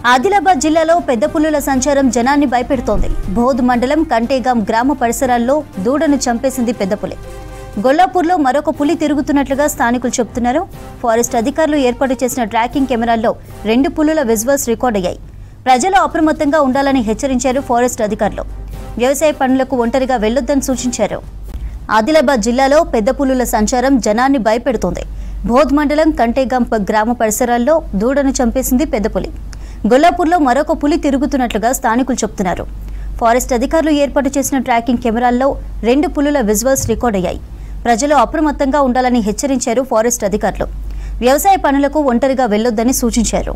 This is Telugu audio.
ఆదిలాబాద్ జిల్లాలో పెద్ద పులుల సంచారం జనాన్ని భయపెడుతోంది. బోధ్ మండలం కంటేగాం గ్రామ పరిసరాల్లో దూడను చంపేసింది పెద్ద పులి. గొల్లాపూర్లో మరొక పులి తిరుగుతున్నట్లుగా స్థానికులు చెబుతున్నారు. ఫారెస్ట్ అధికారులు ఏర్పాటు చేసిన ట్రాకింగ్ కెమెరాల్లో 2 పులుల విజువల్స్ రికార్డ్ అయ్యాయి. ప్రజలు అప్రమత్తంగా ఉండాలని హెచ్చరించారు ఫారెస్ట్ అధికారులు. వ్యవసాయ పనులకు ఒంటరిగా వెళ్లొద్దని సూచించారు. ఆదిలాబాద్ జిల్లాలో పెద్ద పులుల సంచారం జనాన్ని భయపెడుతోంది. బోధ్ మండలం కంటేగాం గ్రామ పరిసరాల్లో దూడను చంపేసింది పెద్ద పులి. గొల్లాపూర్లో మరొక పులి తిరుగుతున్నట్లుగా స్థానికులు చెబుతున్నారు. ఫారెస్ట్ అధికారులు ఏర్పాటు చేసిన ట్రాకింగ్ కెమెరాల్లో 2 పులుల విజువల్స్ రికార్డ్ అయ్యాయి. ప్రజలు అప్రమత్తంగా ఉండాలని హెచ్చరించారు ఫారెస్ట్ అధికారులు. వ్యవసాయ పనులకు ఒంటరిగా వెళ్లొద్దని సూచించారు.